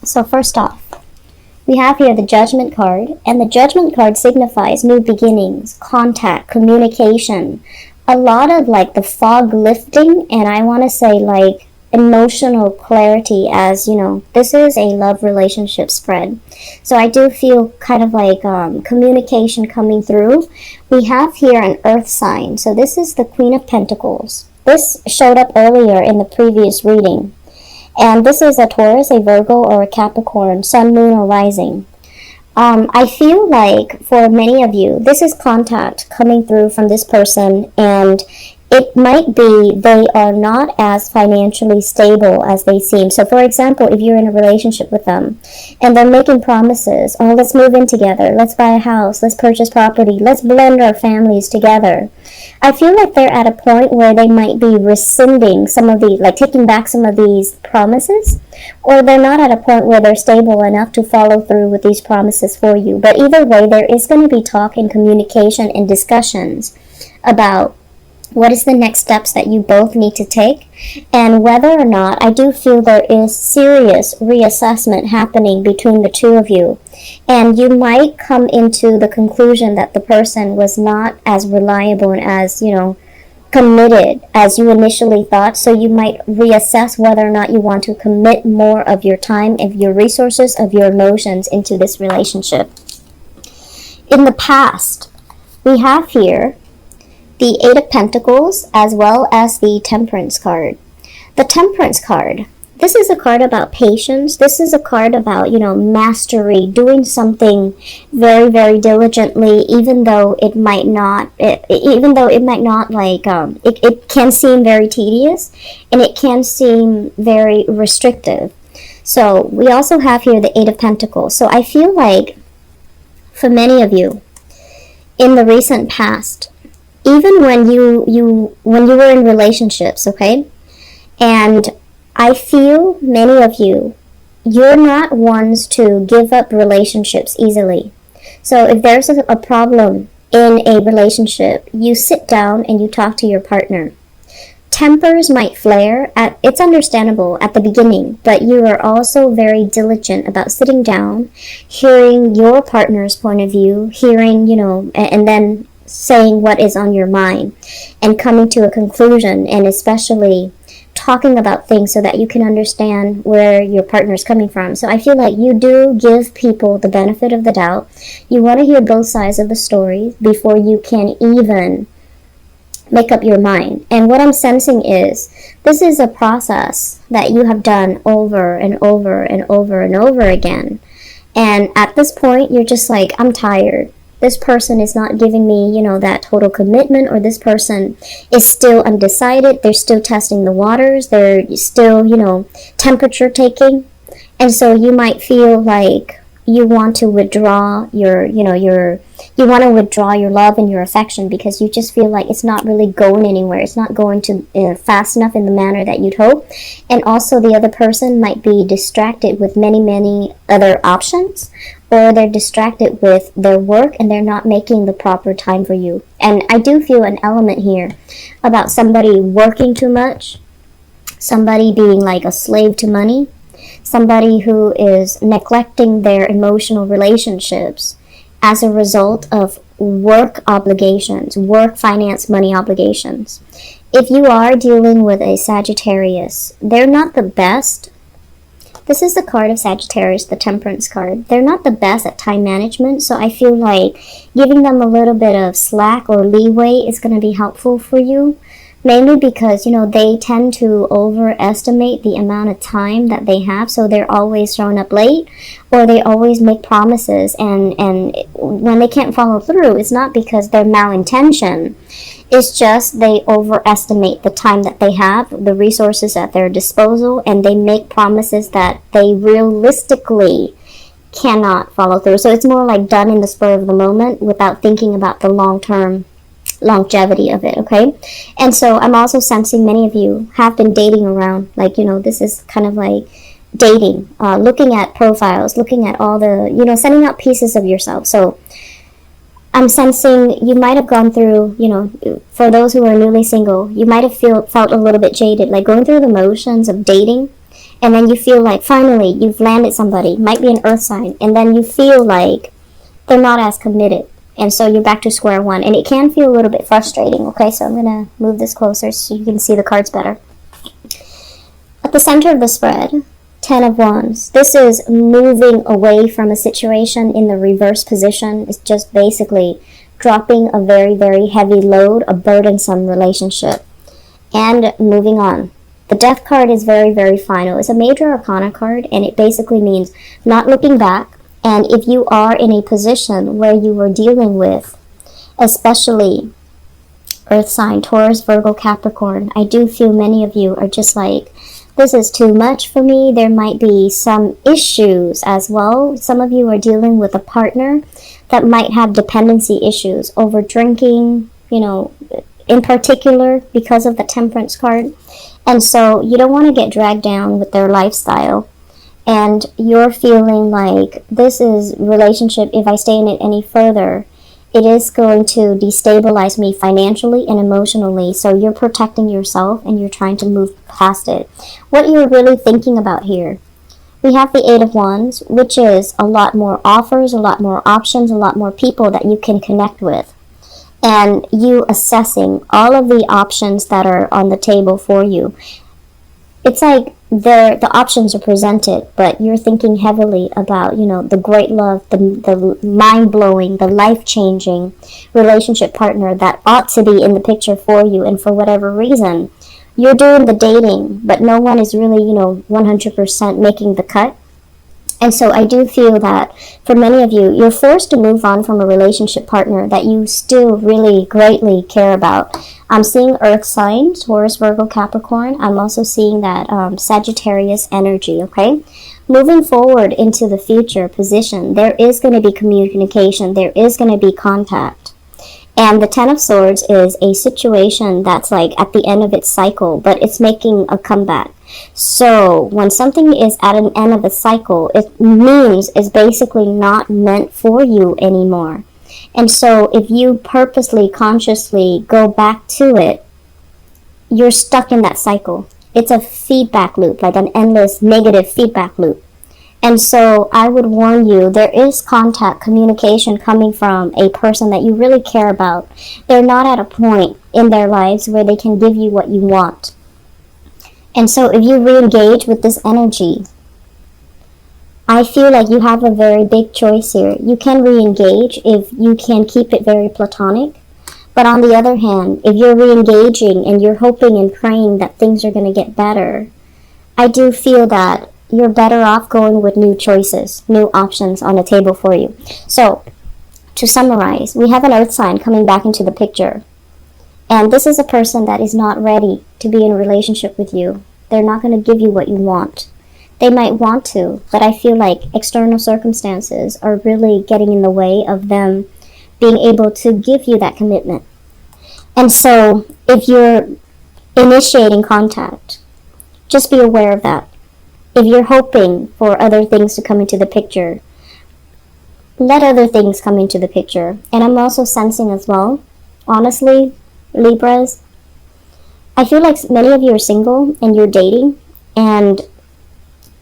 So first off, we have here the Judgment card, and the Judgment card signifies new beginnings, contact, communication, a lot of like the fog lifting, and I want to say like emotional clarity, as you know, this is a love relationship spread. So I do feel kind of like communication coming through. We have here an earth sign, so this is the Queen of Pentacles. This showed up earlier in the previous reading. And this is a Taurus, a Virgo, or a Capricorn, sun, moon, or rising. I feel like for many of you, this is contact coming through from this person, and it might be they are not as financially stable as they seem. So for example, if you're in a relationship with them and they're making promises, oh, let's move in together, let's buy a house, let's purchase property, let's blend our families together. I feel like they're at a point where they might be rescinding some of the, like taking back some of these promises, or they're not at a point where they're stable enough to follow through with these promises for you. But either way, there is going to be talk and communication and discussions about what is the next steps that you both need to take, and whether or not, I do feel there is serious reassessment happening between the two of you, and you might come into the conclusion that the person was not as reliable and as, you know, committed as you initially thought. So you might reassess whether or not you want to commit more of your time, of your resources, of your emotions into this relationship. In the past, we have here the Eight of Pentacles, as well as the Temperance card. The Temperance card, this is a card about patience. This is a card about, you know, mastery, doing something very, very diligently, even though it might not, like, it can seem very tedious, and it can seem very restrictive. So we also have here the Eight of Pentacles. So I feel like for many of you in the recent past, even when you were in relationships, okay? And I feel many of you, you're not ones to give up relationships easily. So if there's a problem in a relationship, you sit down and you talk to your partner. Tempers might flare, it's understandable at the beginning, but you are also very diligent about sitting down, hearing your partner's point of view, hearing, you know, and then saying what is on your mind and coming to a conclusion, and especially talking about things so that you can understand where your partner is coming from. So I feel like you do give people the benefit of the doubt. You want to hear both sides of the story before you can even make up your mind. And what I'm sensing is this is a process that you have done over and over and over and over again. And at this point, you're just like, I'm tired. This person is not giving me, you know, that total commitment, or this person is still undecided. They're still testing the waters. They're still, you know, temperature taking. And so you might feel like you want to withdraw you want to withdraw your love and your affection, because you just feel like it's not really going anywhere. It's not going to fast enough in the manner that you'd hope. And also the other person might be distracted with many, many other options, or they're distracted with their work and they're not making the proper time for you. And I do feel an element here about somebody working too much, somebody being like a slave to money, somebody who is neglecting their emotional relationships as a result of work obligations, work, finance, money obligations. If you are dealing with a Sagittarius, they're not the best. This is the card of Sagittarius, the Temperance card. They're not the best at time management, so I feel like giving them a little bit of slack or leeway is going to be helpful for you. Mainly because, you know, they tend to overestimate the amount of time that they have, so they're always showing up late, or they always make promises, and when they can't follow through, it's not because they're malintention. It's just they overestimate the time that they have, the resources at their disposal, and they make promises that they realistically cannot follow through. So it's more like done in the spur of the moment without thinking about the long-term longevity of it, okay? And so I'm also sensing many of you have been dating around, like, you know, this is kind of like dating, looking at profiles, looking at all the, you know, sending out pieces of yourself. So I'm sensing you might have gone through, you know, for those who are newly single, you might have felt a little bit jaded, like going through the motions of dating And then you feel like finally you've landed somebody, might be an earth sign, and then you feel like they're not as committed. And so you're back to square one. And it can feel a little bit frustrating, okay? So I'm going to move this closer so you can see the cards better. At the center of the spread, 10 of Wands. This is moving away from a situation in the reverse position. It's just basically dropping a very, very heavy load, a burdensome relationship, and moving on. The Death card is very, very final. It's a major arcana card, and it basically means not looking back. And if you are in a position where you are dealing with, especially Earth sign, Taurus, Virgo, Capricorn, I do feel many of you are just like, this is too much for me. There might be some issues as well. Some of you are dealing with a partner that might have dependency issues over drinking, you know, in particular because of the Temperance card. And so you don't want to get dragged down with their lifestyle. And you're feeling like this is relationship, if I stay in it any further, it is going to destabilize me financially and emotionally. So you're protecting yourself and you're trying to move past it. What you're really thinking about here, we have the 8 of Wands, which is a lot more offers, a lot more options, a lot more people that you can connect with. And you assessing all of the options that are on the table for you. It's like the options are presented, but you're thinking heavily about, you know, the great love, the mind-blowing, the life-changing relationship partner that ought to be in the picture for you. And for whatever reason, you're doing the dating, but no one is really, you know, 100% making the cut. And so I do feel that for many of you, you're forced to move on from a relationship partner that you still really greatly care about. I'm seeing Earth signs, Taurus, Virgo, Capricorn. I'm also seeing that Sagittarius energy, okay? Moving forward into the future position, there is going to be communication. There is going to be contact. And the 10 of Swords is a situation that's like at the end of its cycle, but it's making a comeback. So when something is at an end of a cycle, it means it's basically not meant for you anymore. And so if you purposely, consciously go back to it, you're stuck in that cycle. It's a feedback loop, like an endless negative feedback loop. And so I would warn you, there is contact, communication coming from a person that you really care about. They're not at a point in their lives where they can give you what you want. And so if you re-engage with this energy, I feel like you have a very big choice here. You can re-engage if you can keep it very platonic. But on the other hand, if you're re-engaging and you're hoping and praying that things are going to get better, I do feel that you're better off going with new choices, new options on the table for you. So, to summarize, we have an Earth sign coming back into the picture. And this is a person that is not ready to be in a relationship with you. They're not going to give you what you want. They might want to, but I feel like external circumstances are really getting in the way of them being able to give you that commitment. And so, if you're initiating contact, just be aware of that. If you're hoping for other things to come into the picture, let other things come into the picture. And I'm also sensing as well, honestly, Libras, I feel like many of you are single and you're dating, and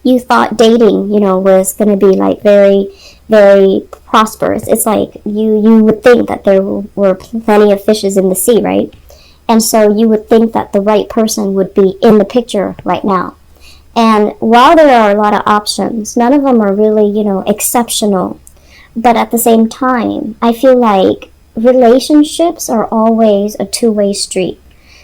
you thought dating, you know, was going to be like very, very prosperous. It's like you would think that there were plenty of fishes in the sea, right? And so you would think that the right person would be in the picture right now. And while there are a lot of options, none of them are really, you know, exceptional. But at the same time, I feel like relationships are always a two-way street.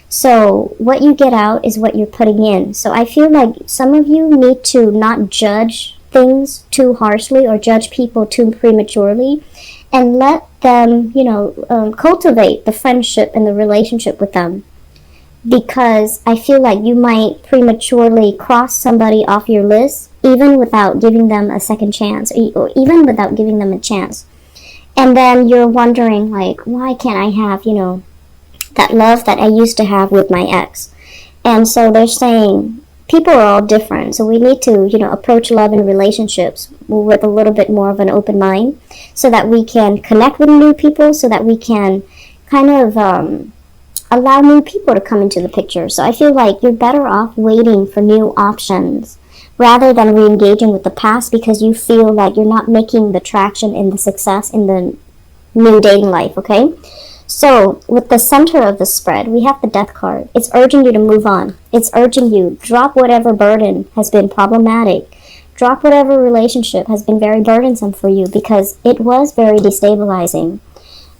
So what you get out is what you're putting in. So I feel like some of you need to not judge things too harshly or judge people too prematurely, and let them, you know, cultivate the friendship and the relationship with them. Because I feel like you might prematurely cross somebody off your list, even without giving them a second chance, or even without giving them a chance. And then you're wondering, like, why can't I have, you know, that love that I used to have with my ex? And so they're saying, people are all different, so we need to, you know, approach love and relationships with a little bit more of an open mind, so that we can connect with new people, so that we can kind of allow new people to come into the picture. So I feel like you're better off waiting for new options rather than re-engaging with the past because you feel like you're not making the traction in the success in the new dating life, okay? So, with the center of the spread, we have the Death card. It's urging you to move on. It's urging you, drop whatever burden has been problematic. Drop whatever relationship has been very burdensome for you because it was very destabilizing.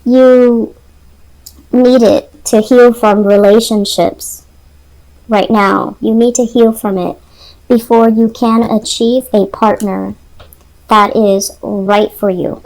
You needed to heal from relationships right now. You need to heal from it before you can achieve a partner that is right for you.